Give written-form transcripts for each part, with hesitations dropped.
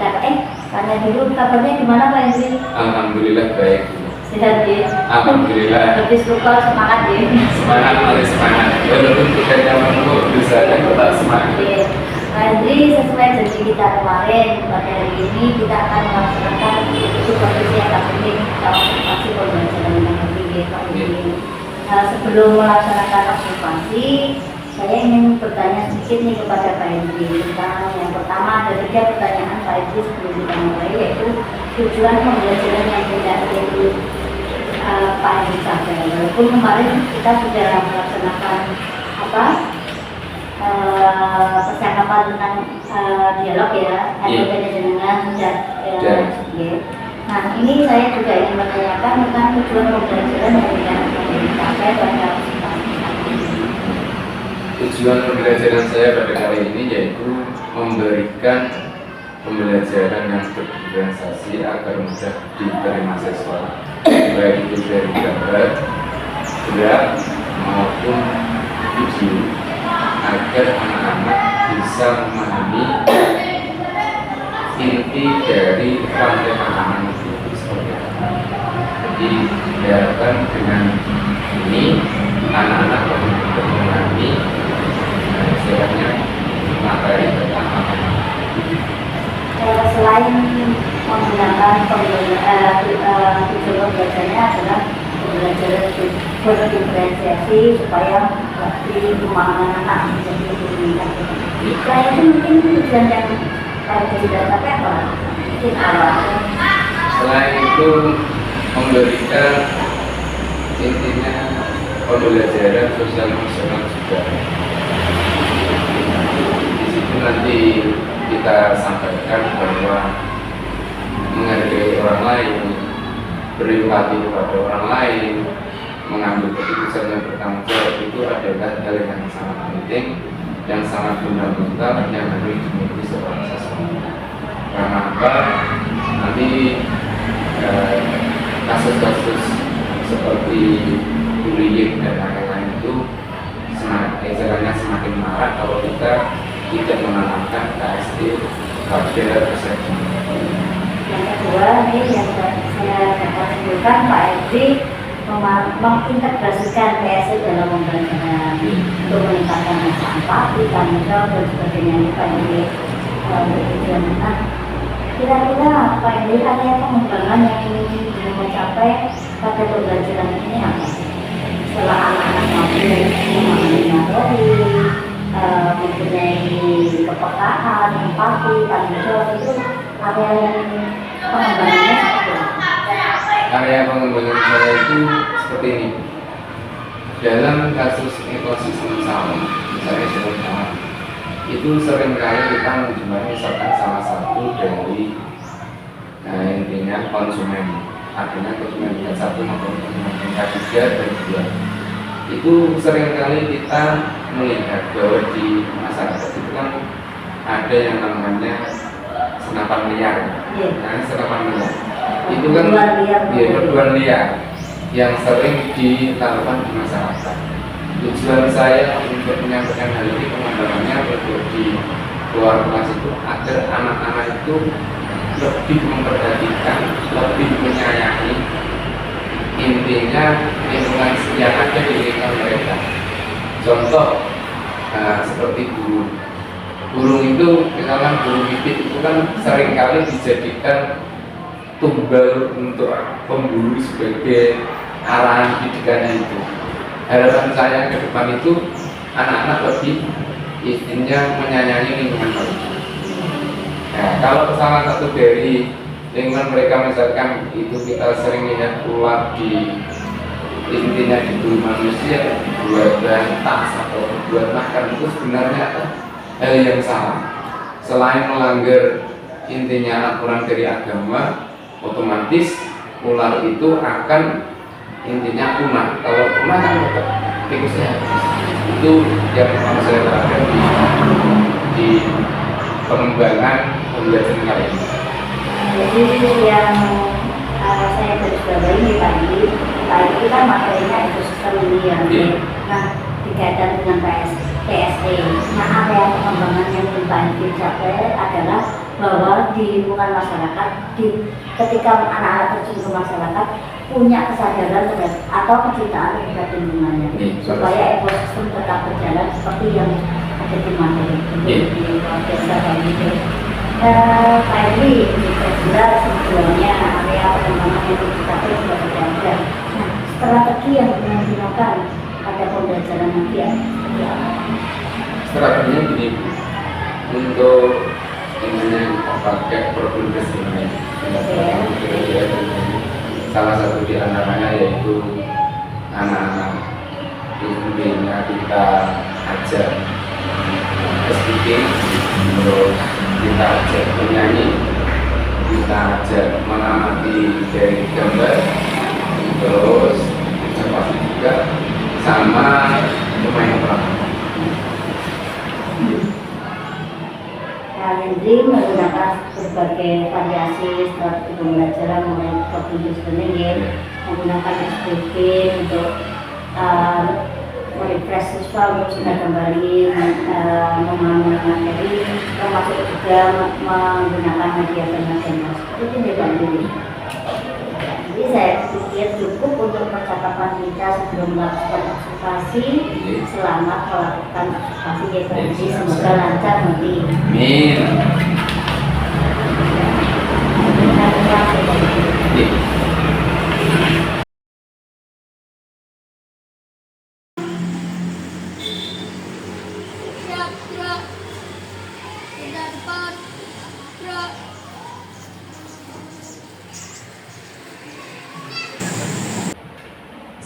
kita tanya dulu kabarnya gimana Pak Hendri? Alhamdulillah baik. Sehat ya? Alhamdulillah. Lebih suka semangat ya? Semangat, mari semangat. Walaupun kita jangan bisa dan tetap semangat. Pak Hendri, sesuai janji kita kemarin, pada hari ini kita akan melaksanakan supervisi akademik atau observasi pembelajaran yang lebih Pak Hendri. Sebelum melaksanakan observasi, saya ingin bertanya sedikit nih kepada Pak Hendri tentang yang pertama, ada 3 pertanyaan Pak Hendri sebelum kita mulai, yaitu tujuan pembelajaran yang tidak yaitu Pak Hendri capai. Walaupun kemarin kita sudah melaksanakan percakapan tentang dialog ya, adanya dengan ya. Nah, ini saya juga ingin menanyakan tentang tujuan pembelajaran yang tidak dicapai pada Tujuan pembelajaran saya pada kali ini yaitu memberikan pembelajaran yang berdifferensiasi agar mudah diterima siswa, baik itu dari gambar, gerak maupun video, agar anak-anak bisa memahami inti dari rantai makanan itu seperti apa. Jadi diharapkan dengan ini anak-anak benar-benar memahami istilahnya materi tentang makanan. Selain menggunakan tujuan belajarnya adalah pembelajaran berdifferensiasi supaya lebih pemahaman anak menjadi lebih meningkat. Selain itu mungkin tujuan yang paling tidak sampai apa? Mungkin awal. Selain itu memberikan intinya pembelajaran sosial emosional juga. Di situ nanti kita sampaikan bahwa menghargai orang lain, berempati kepada orang lain, mengambil keputusan yang bertanggung jawab itu adalah hal yang sangat penting, yang sangat fundamental yang harus dimiliki seorang seseorang. Karena apa? Nanti kasus-kasus seperti bullying dan lain-lain itu semakin marak kalau kita tidak menanamkan KSD pada persepsi. Yang kedua nih yang saya dapat simpulkan, Pak Hendri mengintegrasikan PSI dalam pembelajaran untuk meningkatkan rasa empati, tanggung jawab dan sebagainya. Ini Pak Hendri bertujuan. Nah, kira-kira Pak Hendri area pengembangan yang ingin mencapai pada pembelajaran ini apa? Setelah anak-anak mampu memahami materi, mempunyai kepekaan, empati, tanggung jawab, itu area yang pengembangannya seperti apa? Area pengembangan saya itu seperti ini. Dalam kasus ekosistem sawah, misalnya sawah sawah, itu seringkali kita menjumpai misalkan salah satu dari intinya konsumen, artinya konsumen tingkat 1 maupun konsumen tingkat 3 dan 2. Itu seringkali kita melihat bahwa di masyarakat itu kan ada yang namanya senapan liar. Nah, senapan liar itu kan perburuan liar yang sering dilakukan di masyarakat. Tujuan saya untuk menyampaikan hal ini pengembangannya di luar kelas itu agar anak-anak itu lebih memperhatikan, lebih menyayangi intinya lingkungan yang ada di lingkungan mereka. Contoh seperti burung itu, misalkan burung pipit itu kan seringkali dijadikan tumbal untuk pemburu sebagai arahan didikannya itu. Harapan saya ke depan itu anak-anak lebih intinya menyayangi lingkungan mereka. Nah, kalau salah satu dari lingkungan mereka misalkan itu kita sering lihat ular di intinya diburu manusia buat tas atau buat makan, itu sebenarnya hal yang salah. Selain melanggar intinya aturan dari agama, otomatis ular itu akan intinya punah. Kalau punah kan tikusnya itu yang pertama saya terapkan di pengembangan pembelajaran kali ini. Jadi yang saya garis bawahi tadi kan materinya ekosistem ini ya. Nah, dikaitkan dengan PSI. TSD. Nah, area pengembangan yang ingin dicapai adalah bahwa di lingkungan masyarakat, ketika anak-anak terjun ke masyarakat, punya kesadaran atau kecintaan terhadap lingkungannya, supaya ekosistem tetap berjalan seperti yang ada di materi di desa dan itu. Pak Edi, jelas sebelumnya area pengembangan yang dicapai sudah berjalan. Nah, strategi yang digunakan pada pembelajaran nanti ya seperti apa? Strateginya gini, untuk ini kita pakai progres ini. Salah satu di antaranya yaitu anak-anak intinya kita ajak speaking, terus kita ajak menyanyi, kita ajak mengamati dari gambar, terus observasi juga sama pemain peran. Hendri menggunakan berbagai variasi strategi pembelajaran mulai cognitive learning, menggunakan SPP untuk merefresh siswa untuk sudah kembali memahami materi, termasuk juga menggunakan media konvensional seperti ini Pak Hendri. Jadi saya pikir cukup untuk percakapan kita sebelum melakukan observasi. Selamat melakukan observasi ya Pak Hendri, semoga lancar nanti. Amin.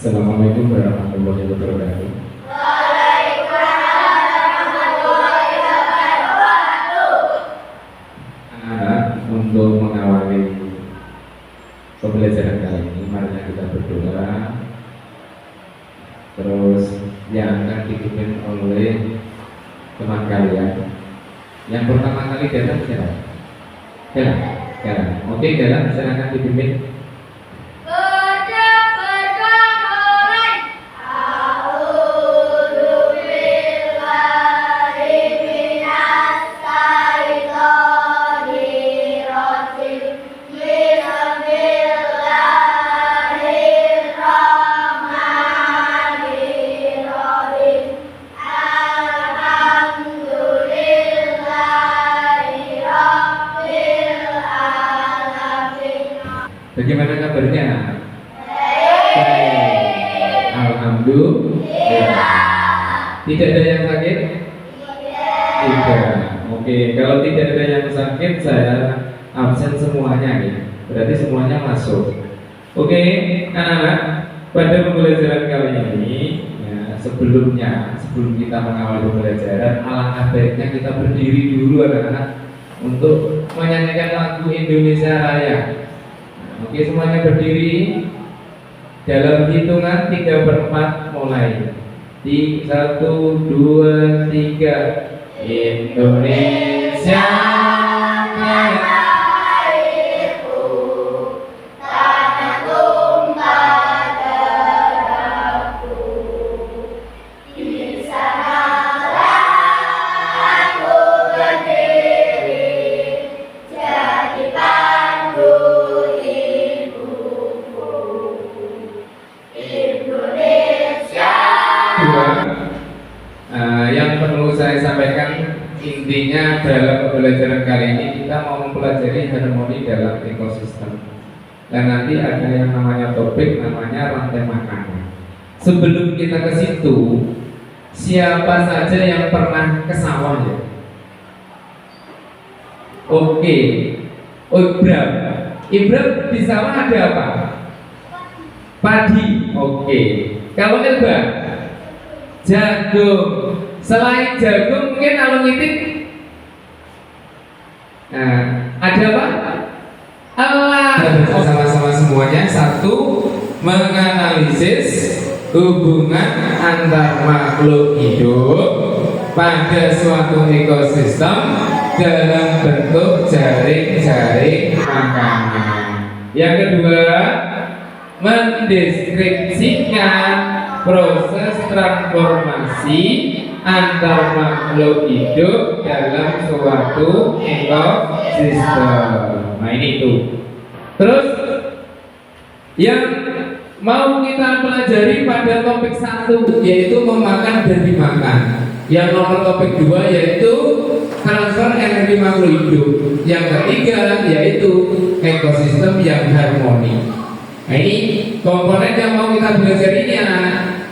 Assalamualaikum warahmatullahi wabarakatuh. Anak-anak, untuk mengawali pembelajaran kali ini, mari kita berdoa. Terus yang akan dipimpin oleh teman kalian. Yang pertama kali datang siapa? Galang. Oke, Galang, silakan dipimpin. Bagaimana kabarnya? Baik. Alhamdulillah. Tidak ada yang sakit? Tidak. Oke, kalau tidak ada yang sakit, saya absen semuanya nih. Berarti semuanya masuk. Oke, anak-anak, pada pembelajaran kali ini, ya, sebelum kita mengawali pembelajaran, alangkah baiknya kita berdiri dulu anak-anak untuk menyanyikan lagu Indonesia Raya. Oke, semuanya berdiri. Dalam hitungan 3/4 mulai. 1, 2, 3. Indonesia Raya. Yang perlu saya sampaikan, intinya dalam pembelajaran kali ini kita mau mempelajari harmoni dalam ekosistem. Dan nanti ada yang namanya topik, namanya rantai makanan. Sebelum kita ke situ, siapa saja yang pernah ke sawah ya? Oke, Ibram di sawah ada apa? Padi. Oke. Kalau Elba, jagung. Selain jagung mungkin alungitik. Nah, ada apa? Allah. Sama-sama semuanya. Satu, menganalisis hubungan antar makhluk hidup pada suatu ekosistem dalam bentuk jaring-jaring makanan. Yang kedua, mendeskripsikan proses transformasi antar makhluk hidup dalam suatu ekosistem. Nah ini itu. Terus yang mau kita pelajari pada topik 1 yaitu memakan dan dimakan. Yang nomor topik 2 yaitu transfer energi makhluk hidup. Yang ketiga yaitu ekosistem yang harmoni. Nah ini komponen yang mau kita belajar ini anak,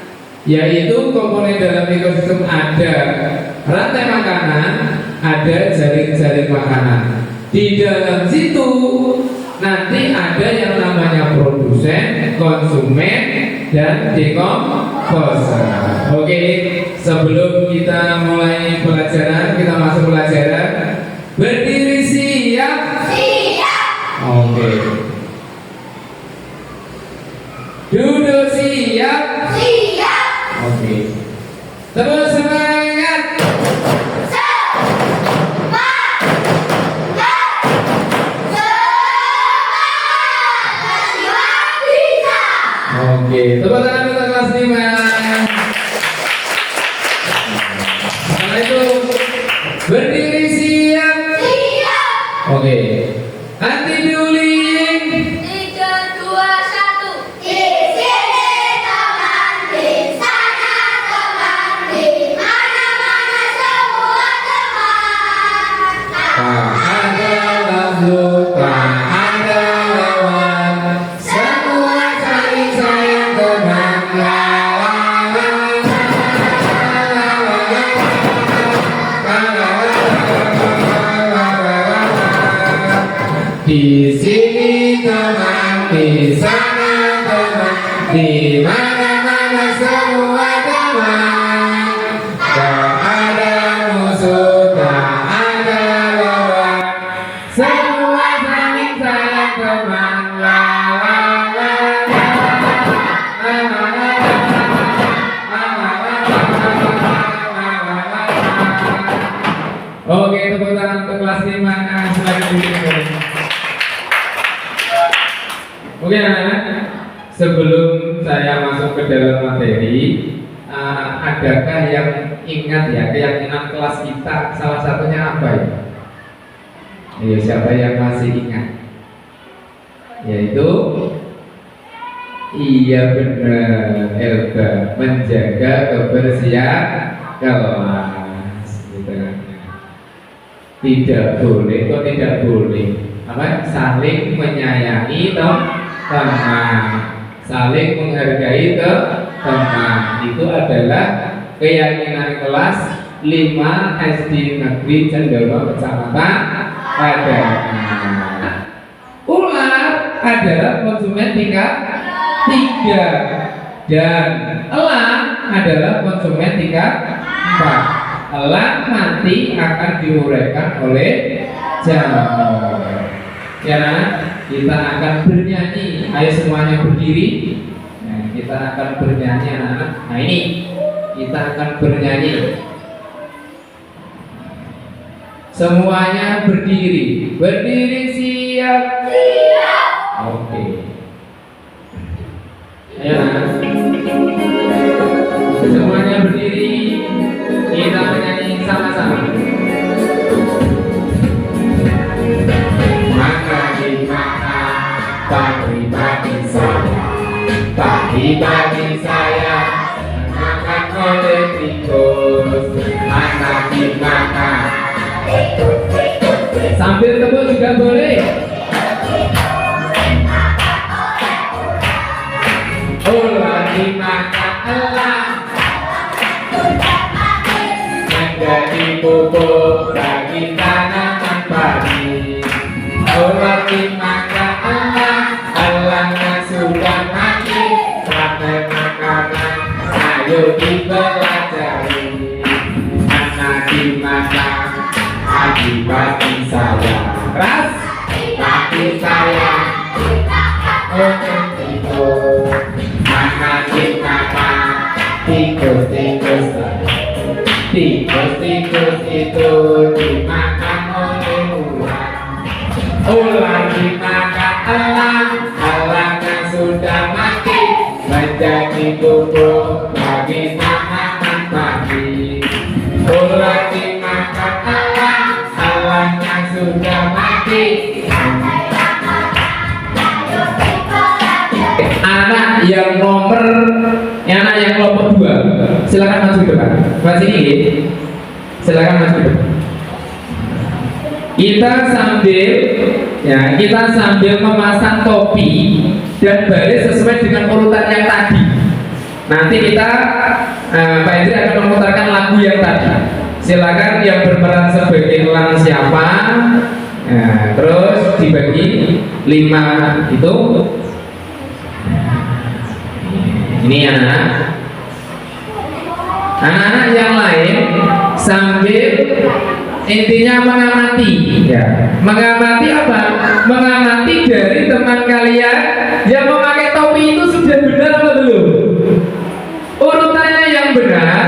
yaitu komponen dalam ekosistem ada rantai makanan, ada jaring-jaring makanan. Di dalam situ nanti ada yang namanya produsen, konsumen, dan dekomposer. Oke, sebelum kita mulai pelajaran, kita masuk pelajaran. Berdiri siap? Siap. Oke. Duduk siap? Siap. Oke. Terus semangat. Oke, tepuk tangan untuk kelas 5. Setelah itu berdiri siap? Siap. Oke. Anti-bullying. 3, 2, 1. Di sini teman, di sana teman, di mana-mana semua teman. Adalah luka, ada lawan, semua saling sayang teman. Di sini teman, di sana teman, di mana-mana semua teman. Tak ada musuh, tak ada lawan, semua saling sayang teman. La la la la la la la la. Oke, tepuk tangan untuk kelas 5. Selanjutnya. Oke anak-anak, sebelum saya masuk ke dalam materi, adakah yang ingat ya keyakinan kelas kita? Salah satunya apa ya? Ayo, siapa yang masih ingat? Yaitu, iya benar, Elga, menjaga kebersihan kelas. Tidak boleh, kok tidak boleh? Apa? Saling menyayangi teman, saling menghargai teman. Itu adalah keyakinan kelas 5 SD Negeri Cendoro Kecamatan Padangan. Ular adalah konsumen tingkat 3 dan elang adalah konsumen tingkat 4. Elang nanti akan diuraikan oleh jamur. Ya, kita akan bernyanyi. Ayo semuanya berdiri. Nah, kita akan bernyanyi anak-anak. Nah ini kita akan bernyanyi. Semuanya berdiri. Berdiri siap? Siap. Oke. Ayo anak. Semuanya berdiri. Kita menyanyi sama-sama. Pagi-pagi saya makan oleh tikus, anak dimakan. Sambil tepuk juga boleh. Ular dimakan elang, menjadi pupuk bagi tanaman padi. Ular dimakan elang, elangnya sudah mati. Sampai makanan, ayo dipelajari. Anak dimakan, pagi-pagi saya. Ras, pagi saya. Oke, tikus. Anak dimakan, tikus-tikus. Tikus-tikus itu dimakan oleh ular. Ular dimakan elang, elangnya sudah mati. Menjadi bubuk bagi tanaman padi. sudah mati. Anak yang kelompok 2, silakan maju ke depan. Mas ini, silakan maju ke depan. Kita sambil memasang topi dan baris sesuai dengan urutan yang tadi. Nanti kita Pak Hendri akan memutarkan lagu yang tadi. Silakan yang berperan sebagai elang siapa, terus dibagi 5 itu. Ini anak-anak yang lain sambil intinya mengamati, ya. Mengamati apa? Mengamati dari teman kalian yang memakai topi itu sudah benar atau belum? Urutannya yang benar.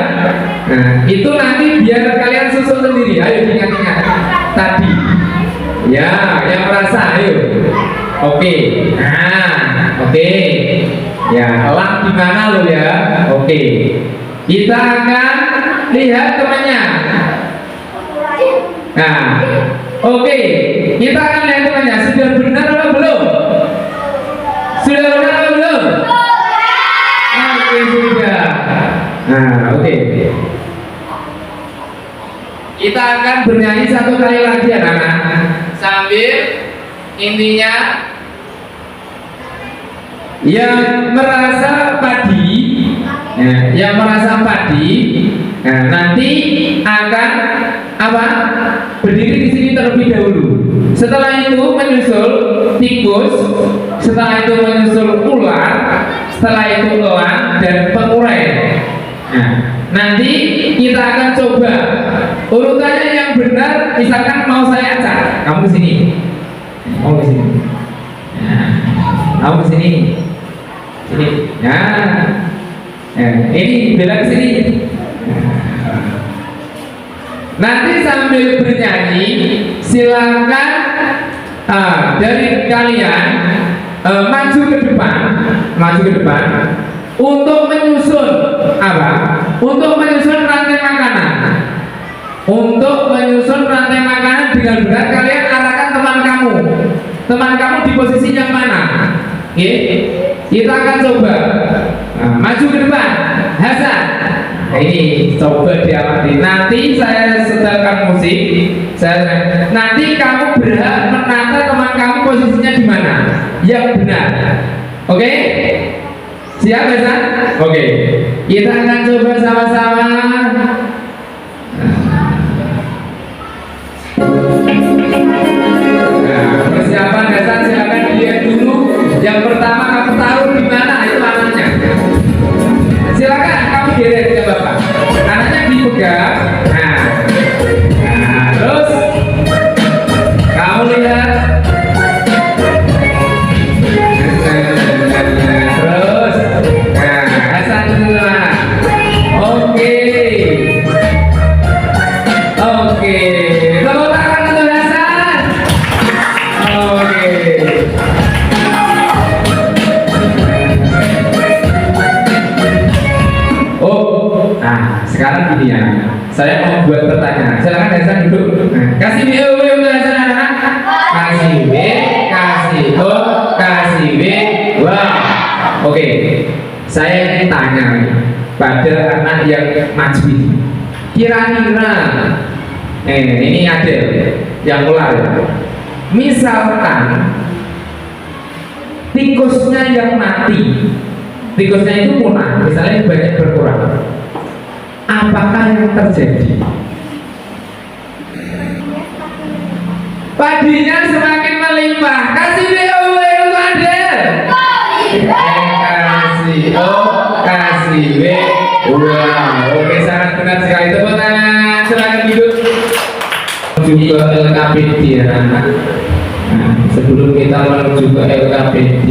Nah, itu nanti biar kalian susun sendiri. Ayo ingat-ingat tadi. Ya, yang merasa, ayo. Oke. Nah, oke. Ya, elang gimana lo ya? Oke. Kita akan lihat temannya. Nah, oke. Kita akan lihat temannya. Sudah benar atau belum? Sudah benar atau belum? Oke, sudah. Nah, oke. Kita akan bernyanyi 1 kali lagi anak-anak. Sambil intinya yang merasa padi, nanti akan apa? Berdiri di sini terlebih dahulu. Setelah itu menyusul tikus, setelah itu menyusul ular, setelah itu elang dan pengurai. Nah, nanti kita akan coba urutannya yang benar. Misalkan mau saya acak, kamu kesini, kamu kesini, kamu kesini. Ini, ini bela kesini. Nanti sambil bernyanyi, silakan dari kalian maju ke depan untuk menyusun apa? Untuk menyusun rantai makanan. Untuk menyusun rantai makanan dengan benar kalian arahkan teman kamu di posisi yang mana? Oke, kita akan coba maju ke depan. Hasan, ini coba diamati. Nanti saya setelkan musik. Nanti kamu berhak menata teman kamu posisinya di mana yang benar. Oke? Siap Hasan? Oke. Kita akan coba sama-sama. Persiapan Hasan silakan dilihat dulu. Yang pertama kamu taruh di mana itu anaknya. Silakan kamu dilihat ke Bapak. Anaknya dipegang. Nah, terus kamu lihat. Terus, Hasan dulu. Oke. Tepuk tangan untuk Hasan. Oke. Sekarang gini ya, saya mau buat pertanyaan. Silakan Hasan duduk. Kasih B, untuk Hasan anak. Kasih B, kasih O, kasih B. Wow. Oke. Saya ingin tanya pada anak yang maju ini. Kira-kira, ini ada yang ular. Misalkan tikusnya yang mati, tikusnya itu punah, misalnya banyak berkurang. Apakah yang terjadi? Padinya semakin melimpah. Kasih BO untuk Adel. Kasih O, kasih B. Wow, oke, sangat benar sekali. Tepuk tangan. Silakan duduk. Juga LKPD ya anak. Nah, sebelum kita menuju ke LKPD,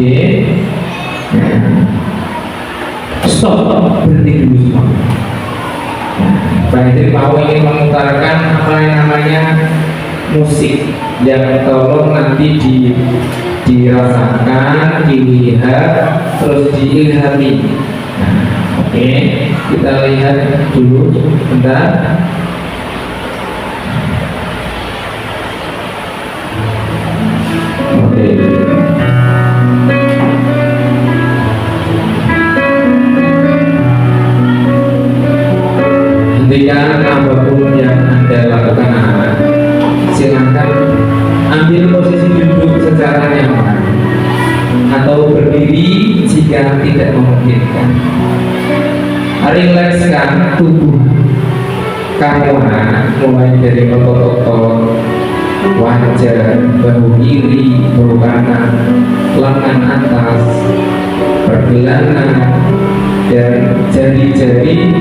stop, berhenti dulu semua. Pak Hendri mau ingin memutarkan apa yang namanya musik yang tolong nanti dirasakan, dilihat, terus diilhami. Oke, kita lihat dulu sebentar. Oke. Hentikan apapun yang Anda lakukan anak. Silakan ambil posisi duduk secara nyaman atau berdiri jika tidak memungkinkan. Rilekskan tubuh kamu anak, mulai dari otot-otot wajah, bahu kiri, bahu kanan, lengan atas, pergelangan, dan jari-jari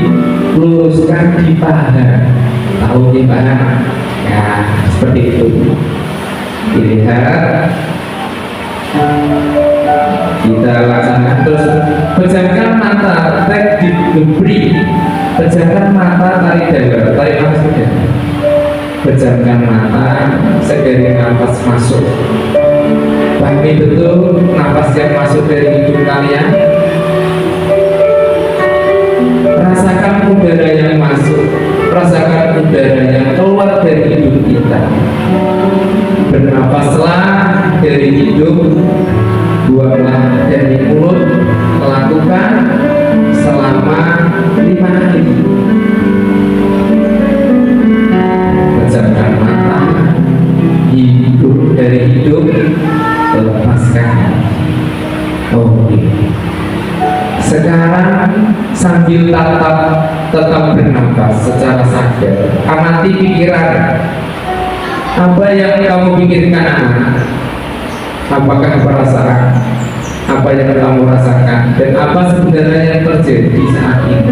luruskan di paha. Tahu di paha? Ya, seperti itu. Dilihat, kita laksanakan terus. Pejamkan mata, take deep breath. Pejamkan mata, tarik dada, tarik nafas saja. Pejamkan mata, segera nafas masuk. Pahami betul nafas yang masuk dari hidung kalian. Rasakan udara yang masuk, rasakan udara yang keluar dari hidung kita. Bernafaslah dari hidung, buanglah dari mulut. Lakukan selama 5 hari. Pejamkan mata, hidup dari hidung, lepaskan. Oke. Sekarang sambil tetap bernafas secara sadar, amati pikiran. Apa yang kamu pikirkan anak? Apakah perasaan? Apa yang kamu rasakan? Dan apa sebenarnya yang terjadi saat ini?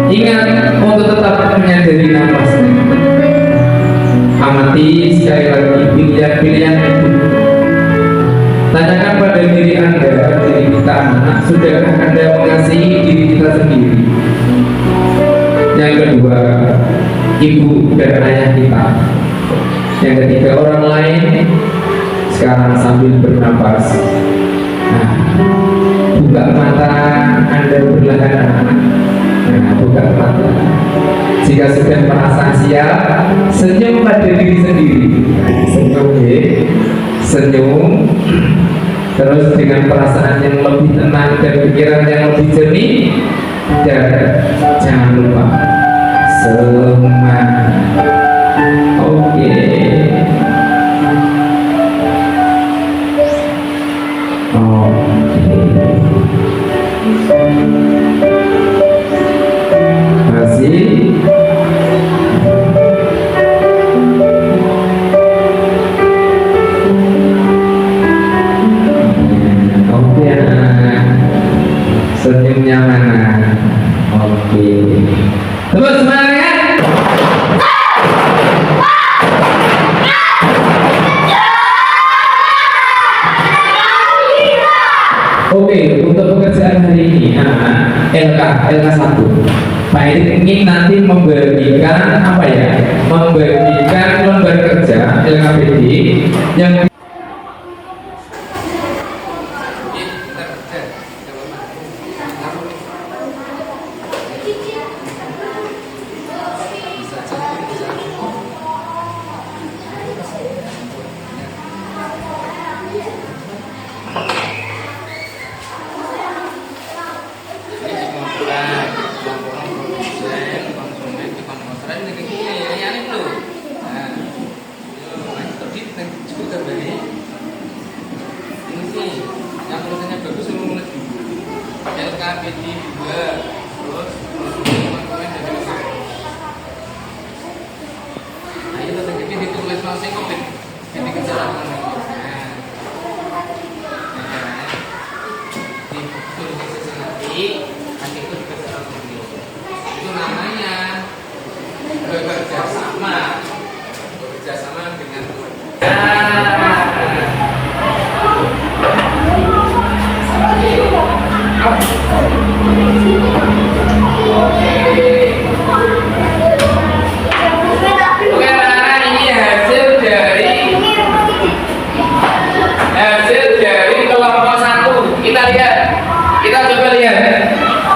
Ingat untuk tetap menyadari nafasnya. Amati sekali lagi pilihan-pilihan itu. Tanyakan pada diri Anda, diri kita anak, sudahkah Anda mengasihi diri kita sendiri? Yang kedua, ibu dan ayah kita. Yang ketiga, orang lain. Sekarang sambil bernapas, nah, buka mata Anda perlahan. Nah, buka mata. Jika sudah merasa siap, senyum pada diri sendiri. Senyum, senyum. Terus dengan perasaan yang lebih tenang dan pikiran yang lebih jernih. Dan jangan lupa semangat. Oke. Masih. Oke, senyumnya mana? Oke. Terus semangat. Oke, untuk pekerjaan hari ini LK 1. Pak Erik ingin nanti membagikan apa ya? Membagikan lembar kerja LKPD yang itu namanya bekerja sama dengan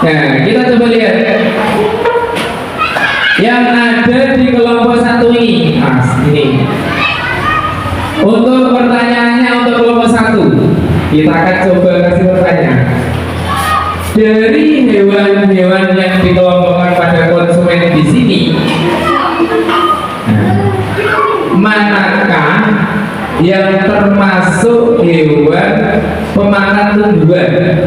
Nah, kita coba lihat yang ada di kelompok 1 ini. Ini untuk untuk kelompok 1. Kita akan coba kasih pertanyaan. Dari hewan-hewan yang dikelompokkan pada konsumen di sini, manakah yang termasuk hewan pemakan tumbuhan?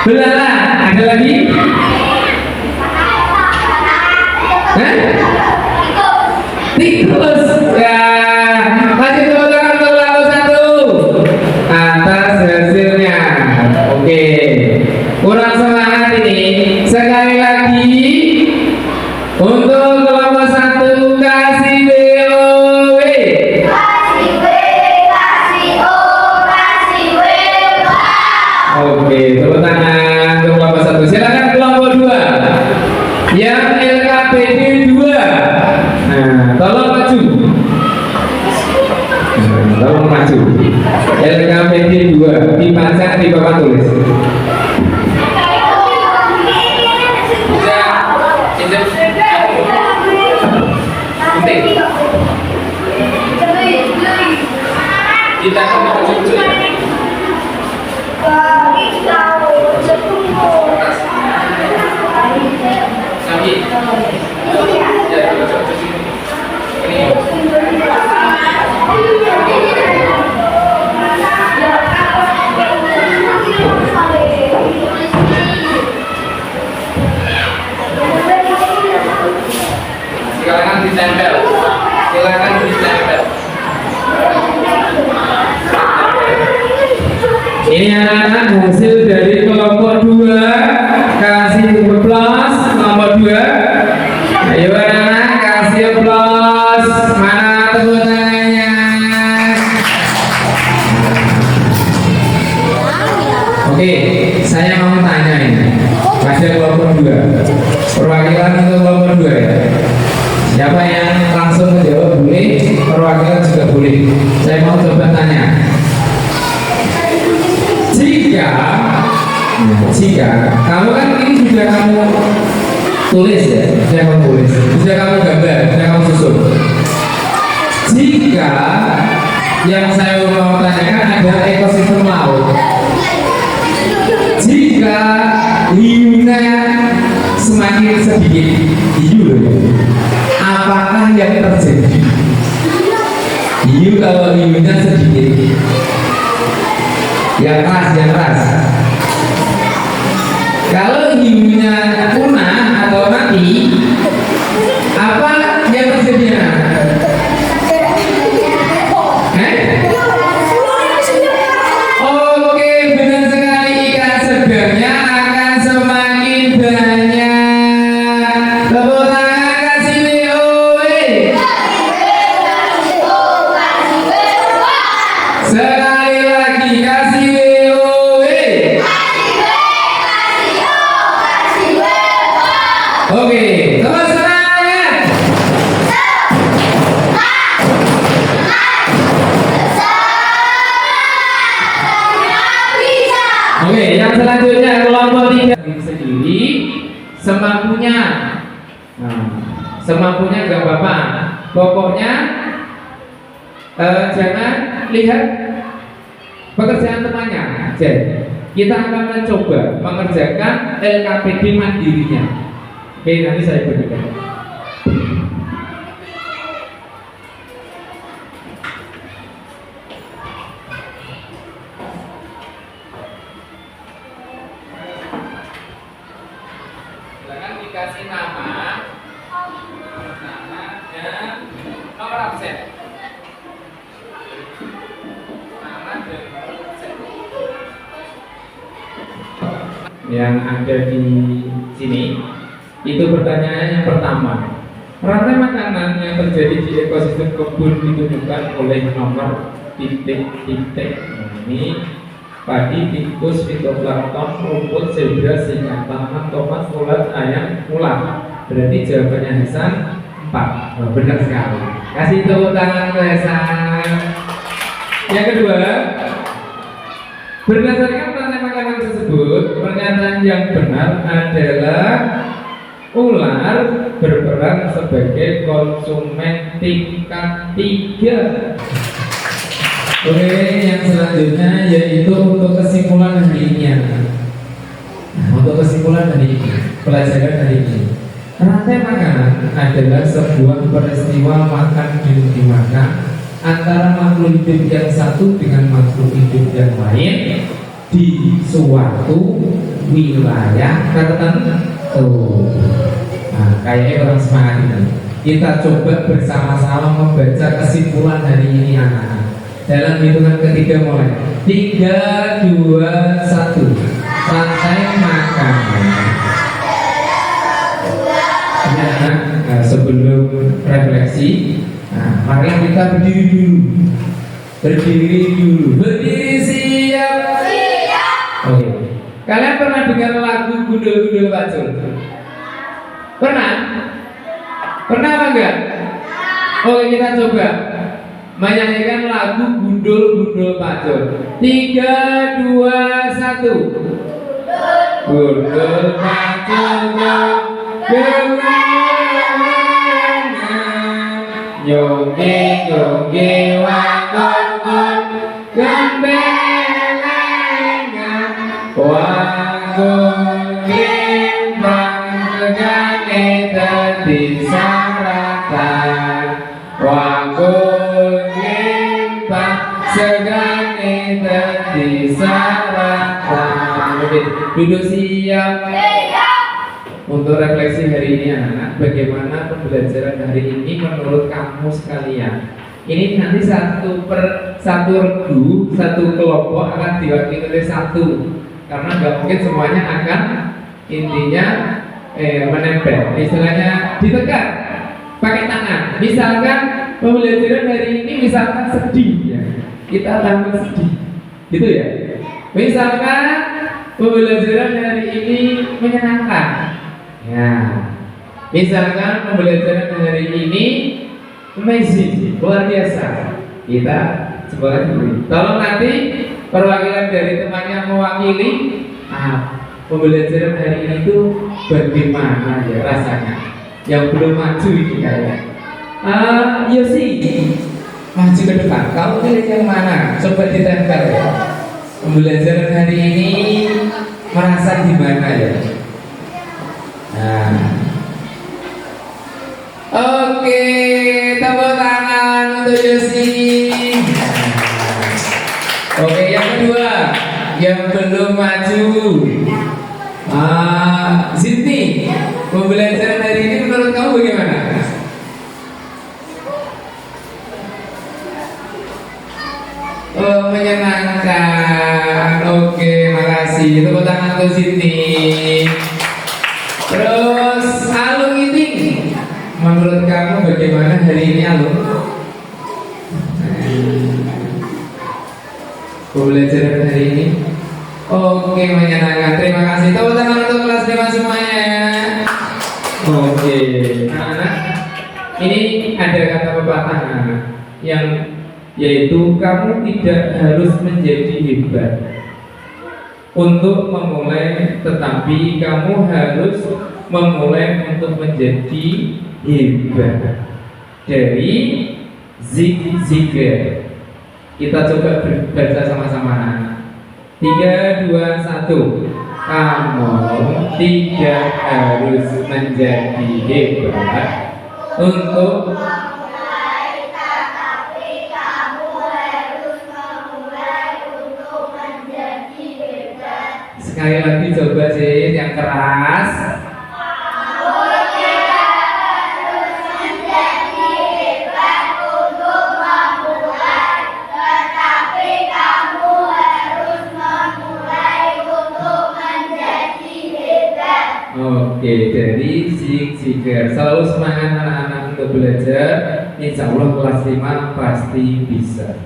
Belalang. Ada lagi? Hah? Tikus. Ya, kasih tepuk tangan untuk kelompok 1 atas hasilnya. Oke, kurang semangat ini. Sekali lagi untuk kelompok 1 kasih BOW. Oke, tepuk tangan untuk kelompok 1. Silakan kelompok 2 yang LKPD 2. Nah, tolong maju. Tolong maju. LKPD 2 dibaca di papan tulis. Kita silakan ditempel. Silakan ditempel. Ini anak-anak hasil dari kelompok 2. Kasih plus kelompok 2. Ayo anak-anak kasih plus. Mana tepuk tangannya? Oke, saya mau tanya ini pada kelompok 2. Perwakilan untuk kelompok 2 ya. Siapa yang langsung menjawab boleh, perwakilan juga boleh. Saya mau coba tanya. Jika kamu kan ini sudah kamu tulis ya, sudah kamu tulis, sudah kamu gambar, sudah kamu susun. Jika yang saya mau tanyakan adalah ekosistem laut. Jika hiunya semakin sedikit, hiu, apakah yang terjadi? Hiu kalau hiunya sedikit, yang keras. Kalau hiunya punah atau mati, apa yang terjadi? Oke, benar sekali, ikan segarnya akan semakin banyak. Tepuk tangan kasih BOW. Sekali lagi kasih BOW. Oke, terus semangat. Oke, yang selanjutnya kelompok 3 sendiri semampunya. Semampunya gak apa-apa. Pokoknya jangan lihat pekerjaan temannya. Jadi kita akan mencoba mengerjakan LKPD mandirinya. Oke, nanti saya berikan. Silakan dikasih nama dan nomor absen. Nama dan nomor absen. Yang ada di sini. Itu pertanyaan yang pertama. Rantai makanan yang terjadi di ekosistem kebun ditentukan oleh nomor titik-titik. Ini padi, tikus, fitoplankton, rumput, zebra, singa, taman, tomat, ulat, ayam, ular. Berarti jawabannya Hasan 4. Oh, benar sekali. Kasih tepuk tangan ke Hasan. Yang kedua, berdasarkan rantai makanan tersebut, pernyataan yang benar adalah ular berperan sebagai konsumen tingkat 3. Oke, yang selanjutnya yaitu untuk kesimpulan hari ini. Nah, untuk kesimpulan hari ini, pelajaran hari ini. Rantai makanan adalah sebuah peristiwa makan dan dimakan antara makhluk hidup yang satu dengan makhluk hidup yang lain di suatu wilayah tertentu. Nah, kayaknya orang semangat ini. Kita coba bersama-sama membaca kesimpulan hari ini anak-anak. Dalam hitungan ketiga mulai 3, 2, 1. Rantai makanan. Nah, sebelum refleksi, mari kita berdiri dulu. Berdiri siap. Oke. Kalian pernah dengar lagu Gundul-Gundul Pacul? Pernah? Pernah apa enggak? Oke, kita coba menyanyikan lagu Gundul-Gundul Pacul. 3, 2, 1. Gundul Pacul Yogi wangun gembelengan wangun limbang segane dadi saratan wangun limbang segane dadi saratan. Oke, duduk siap. Untuk refleksi hari ini anak-anak, bagaimana pembelajaran hari ini menurut kamu sekalian? Ini nanti satu regu, satu kelompok akan diwakili oleh satu, karena nggak mungkin semuanya akan intinya menempel. Istilahnya ditekan pakai tangan. Misalkan pembelajaran hari ini misalkan sedih ya, kita tambah sedih, gitu ya. Misalkan pembelajaran hari ini menyenangkan. Ya, misalkan pembelajaran hari ini amazing, luar biasa. Kita sebagai guru, tolong nanti perwakilan dari temannya mewakili. Pembelajaran hari ini itu bagaimana ya rasanya? Yang belum maju ini kayak. Yosi, maju ke depan. Kamu pilih yang mana? Coba ditempel ya. Pembelajaran hari ini merasa gimana ya? Oke, tepuk tangan untuk Yosi. Oke, yang kedua, yang belum maju, Sydney. Pembelajaran hari ini menurut kamu bagaimana? Oh, menyenangkan. Oke, makasih. Tepuk tangan untuk Sydney. Terus Alung ini, menurut kamu bagaimana hari ini Alung? Pembelajaran hari ini? Oke, menyenangkan. Terima kasih. Tepuk tangan untuk kelas 5 semuanya. Oke, anak-anak, ini ada kata pepatah yang yaitu kamu tidak harus menjadi hebat untuk memulai, tetapi kamu harus memulai untuk menjadi hebat. Dari Zig Ziglar. Kita coba baca sama-sama. 3, 2, 1. Kamu tidak harus menjadi hebat untuk sekali lagi coba sih yang keras. Oke, dari Zig Ziglar. Selalu semangat anak-anak untuk belajar. Insya Allah kelas 5 pasti bisa.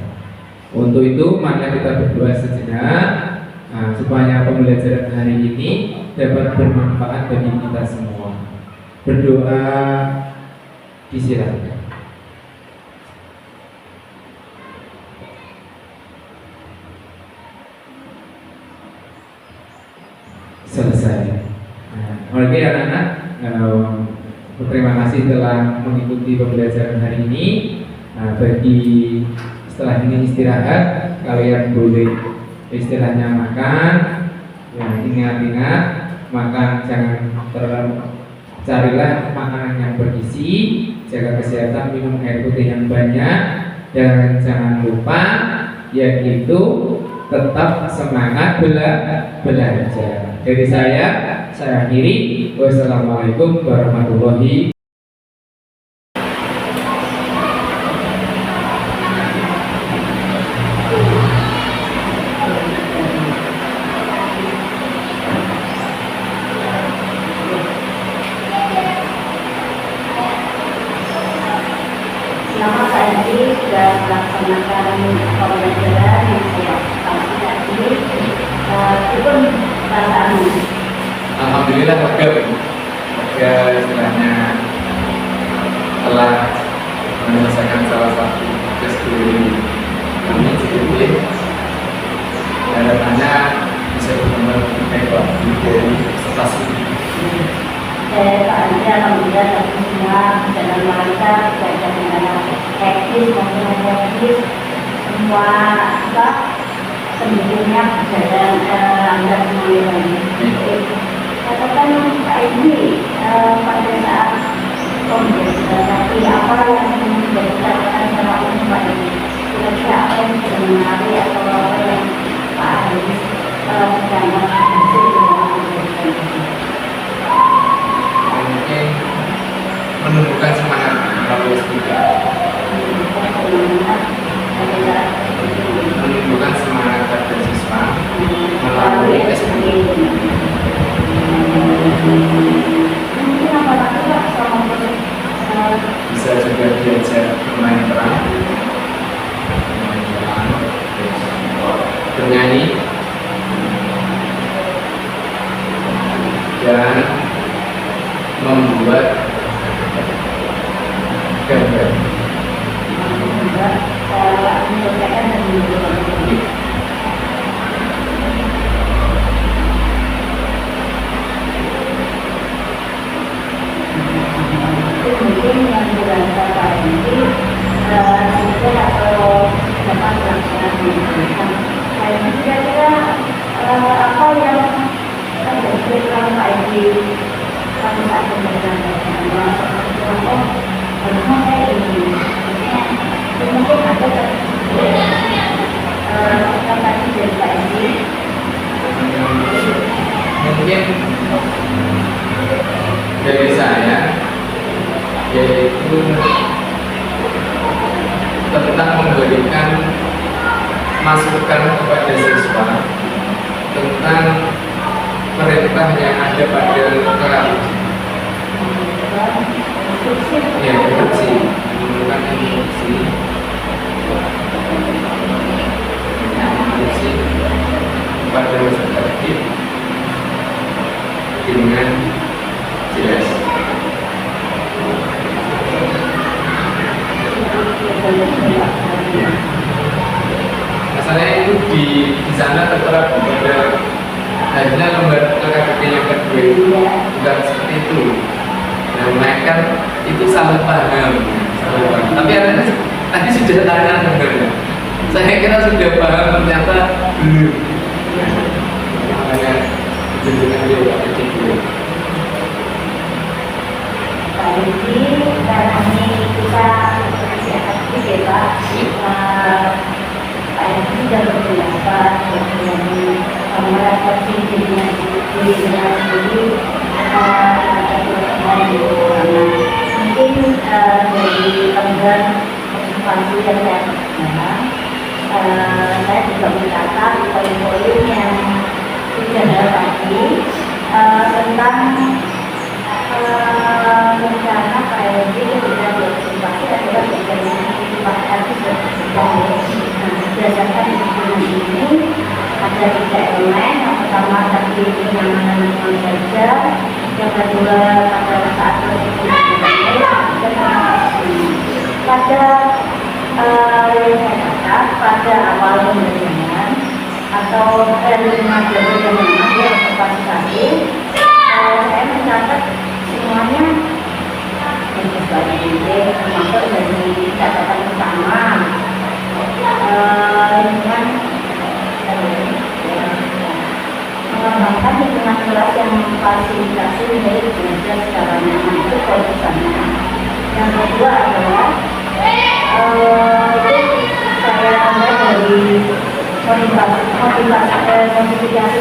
Untuk itu mari kita berdoa sejenak. Supaya pembelajaran hari ini dapat bermanfaat bagi kita semua. Berdoa disilakan. Selesai. Oke anak-anak, terima kasih telah mengikuti pembelajaran hari ini. Bagi setelah ini istirahat, kalian boleh istilahnya makan. Ya, ingat-ingat makan jangan terlalu, carilah makanan yang bergizi, jaga kesehatan, minum air putih yang banyak, dan jangan lupa yaitu tetap semangat belajar. Dari saya akhiri. Wassalamualaikum warahmatullahi. Selama saya ini sudah melaksanakan pembelajaran yang saya kasih tadi, itu pun perasaanmu. Alhamdulillah lega istilahnya telah menyelesaikan salah satu tugas dari kami sedikit. Harapannya bisa berkembang lebih baik lagi dari prestasi. Alhamdulillah tadi semua jalan lancar, belajar dengan teknis maupun non teknis, semua penduduknya berjalan lancar semuanya. Katakan Pak ini pada saat tapi apa yang dibicarakan sama Pak ini? Kira-kira apa yang sudah menarik atau apa yang Pak Haris sedang Mungkin menumbuhkan semangat melalui studi, menumbuhkan semangat pada siswa melalui SPP. mungkin apa-apa Pak sama Bisa juga belajar bermain peran, bernyanyi, dan membuat gambar. menyelesaikan dan menunjukkan. Mungkin yang dirasakan Pak ini sudah atau dapat melaksanakan saya kira-kira apa yang dipikirkan Pak ini pada saat pembelajaran harusnya saya ini mungkin ada tadi dari Pak ini Mungkin dari saya yaitu tentang memberikan masukan kepada siswa tentang perintah yang ada pada kelas. Ya, instruksi, menggunakan instruksi kepada peserta didik dengan jelas. Masalahnya itu di sana tertera pada hanya lembar LKPP yang kedua itu bukan seperti itu. Nah, mereka itu salah paham. Tapi ada tadi sudah tanya sebenarnya. Saya kira sudah paham, ternyata belum. Makanya tunjukkan dia Pak dulu. Jadi karena ini kita masih aktif ya Pak. Pak ini sudah berpendapat mereka dirinya sendiri mungkin dari penggal observasi yang saya lakukan, saya juga mencatat poin-poin yang sudah ada tadi tentang rencana PLB ketika diobservasi adalah bagaimana antisipasi berdasarkan dokumen ini ada 3 elemen. Yang pertama tadi penanganan lingkungan kerja, yang kedua pada saat pada yang saya catat pada awal pembelajaran atau lingkungan kerja yang ada observasi saya mencatat semuanya termasuk dari catatan pertama motivasi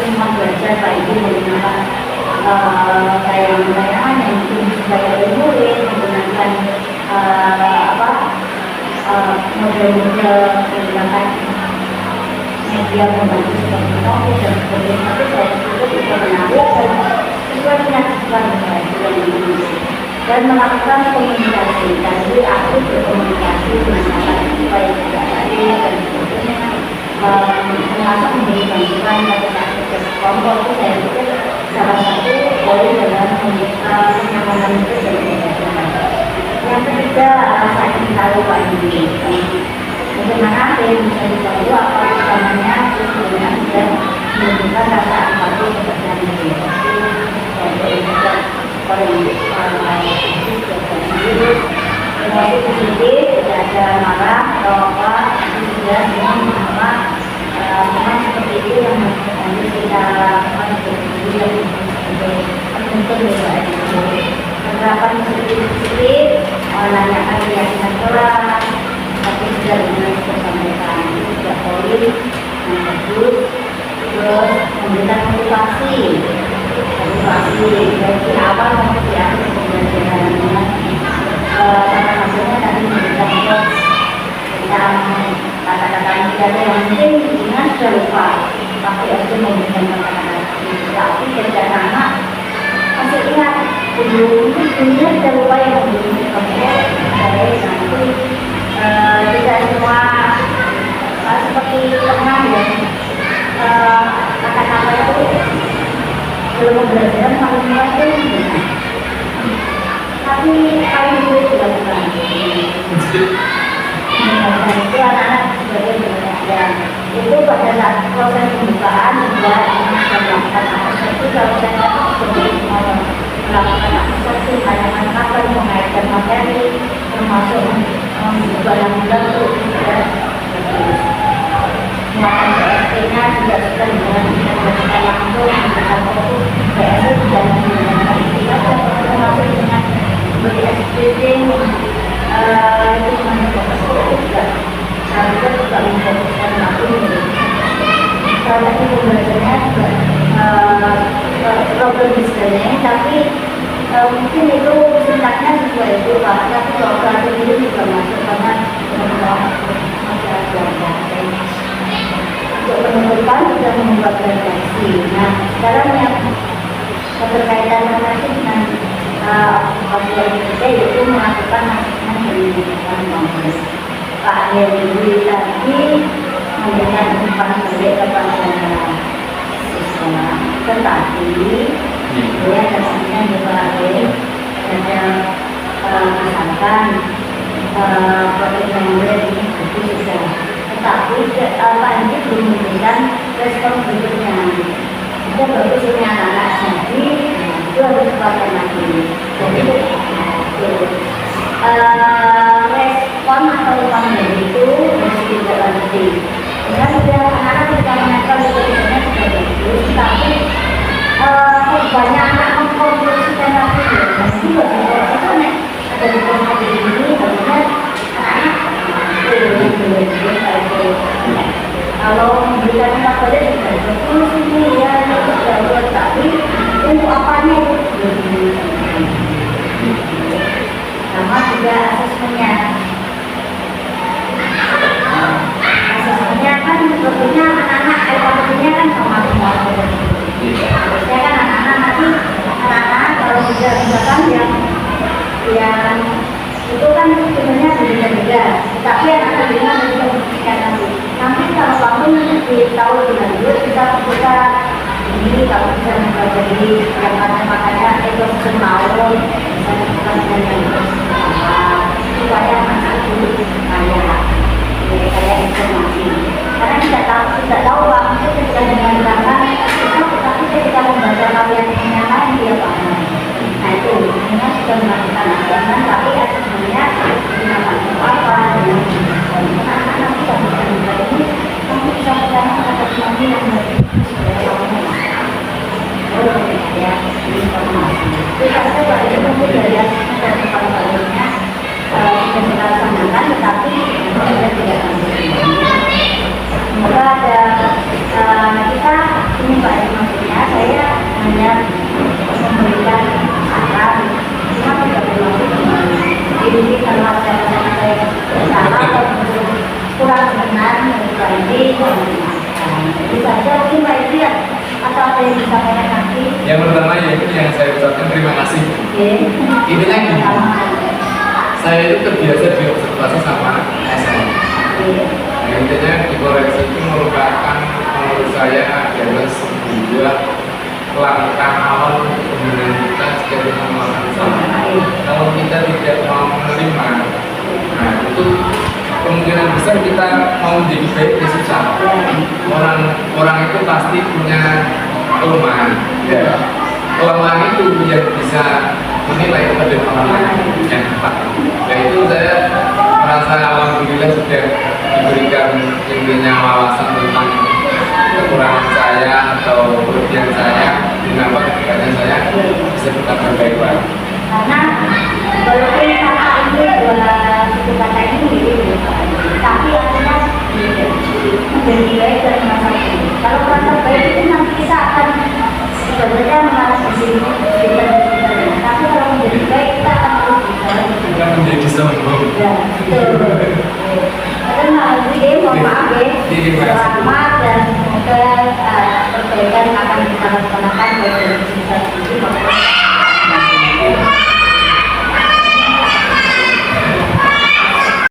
semua belajar baik itu menggunakan tayangan-tayangan yang mungkin supaya murid menggunakan model-model menggunakan media membantu seperti novel dan sebagainya. Tapi saya pikir itu menarik dan sesuai dengan kebutuhan dan melakukan komunikasi dan jadi aktif berkomunikasi dengan supaya tidak tadi dan sebagainya, termasuk memberi bantuan pada kelompok itu saya pikir salah satu poin dalam kenyamanan itu dan kebiasaan. Yang ketiga, saya ingin tahu Pak Yudi, bagaimana yang bisa dibantu apa utamanya sebenarnya sudah menunjukkan rasa empati kepada diri. Emosi positif, tidak ada marah atau apa, itu sudah memang seperti itu yang harus kita lakukan untuk penerapan positif, menanyakan keyakinan kelas, tapi sudah dengan disampaikan itu sudah poin yang bagus. Terus memberikan motivasi dari awal maupun di akhir pembelajarannya. Salah satunya tadi memberikan tips tentang kata-kata tidak yang mungkin ingat sudah lupa, tapi harus memberikan kata-kata tapi ketika anak masih ingat bunyinya sudah lupa yang bunyi kemudian dari nanti tidak semua seperti pernah ya kata-kata itu belum pembelajaran paling mudah itu tapi paling sulit dilakukan. Itu anak-anak sebagai pembelajaran itu pada saat proses pembukaan juga melakukan akses itu kalau saya seperti melakukan akses itu tanyakan kapan mengaitkan materi termasuk membuka yang mudah untuk melakukan PSP-nya juga sudah dengan kita langsung menggunakan fokus PSP dan menggunakan istilah termasuk dengan beri SPC itu juga harusnya juga memfokuskan langsung salah satu pembelajarannya juga problem listening tapi mungkin itu sintaknya sesuai itu Pak, tapi kalau pelajar itu juga masuk karena untuk penutupan sudah membuat redaksi. Nah, sekarang yang keterkaitan dengan pasien kita yaitu melakukan masukan kongres. Pak Heri tadi memberikan umpan balik kepada siswa, tetapi dia dasarnya dipakai ada misalkan program ini bisa, tetapi Pak ini belum memberikan respon berikutnya. Itu bagus ini anak-anak jadi itu harus dipakai lagi. Jadi respon atau umpan balik itu harus ditindaklanjuti. Ya sudah anak-anak kita menangkap sebenarnya sudah bagus, tapi banyak anak mengkonklusikan lagi dan juga itu nih ada di pondok ini harusnya anak-anak kalau memberikan tempat belajar juga betul sini ya itu sudah buat tapi untuk apanya itu sama juga asesmennya kan sebetulnya anak-anak LKP-nya kan sama semua harusnya kan anak-anak nanti anak-anak kalau sudah misalkan yang itu kan sebenarnya beda-beda tapi anak-anak bisa membuktikan nanti kalau kamu di tahu lebih lanjut kita ini kalau bisa mempelajari yang makanya ekosistem laut bisa dibuka dengan yang supaya anak itu kayak informasi karena tidak tahu maksud ketika menggunakan tapi ketika membaca kalian yang lain dia paham. Nah itu memang sudah melakukan asesmen tapi asesmennya menggunakan apa dengan anak-anak kita bisa membaca ini kamu bisa menggunakan asesmen yang ya informasi. Kita coba itu mungkin dari asesmen dan kepala-palanya sudah kita laksanakan tetapi sudah tidak lanjut. Semoga ada ada yang disampaikan nanti? Yang pertama yaitu yang saya ucapkan terima kasih. Oke. Intinya gini, Sama. saya itu terbiasa diobservasi sama SM. Oke. Nah, intinya dikoreksi itu merupakan menurut saya adalah sebuah langkah awal untuk pembinaan kita jika kita melakukan salah. Kalau kita tidak mau menerima, nah itu kemungkinan besar kita mau jadi baik ya susah. Orang itu pasti punya kelemahan. Ya. Kelemahan itu yang bisa menilai pada orang lain yang tepat. Ya itu saya merasa alhamdulillah sudah diberikan intinya wawasan tentang kekurangan saya atau kelebihan saya, kenapa ketiganya saya bisa tetap berbaik lagi. Karena walaupun kata ini dua suku kata ini mirip, tapi artinya menjadi baik dari masa ini. Kalau merasa baik itu nanti kita akan sebenarnya mengarah ke sini, tapi kalau menjadi baik kita akan terus berjalan. Kita menjadi sombong. Ya, betul. Karena jadi mohon maaf ya, selamat dan semoga perbaikan akan kita laksanakan baik dari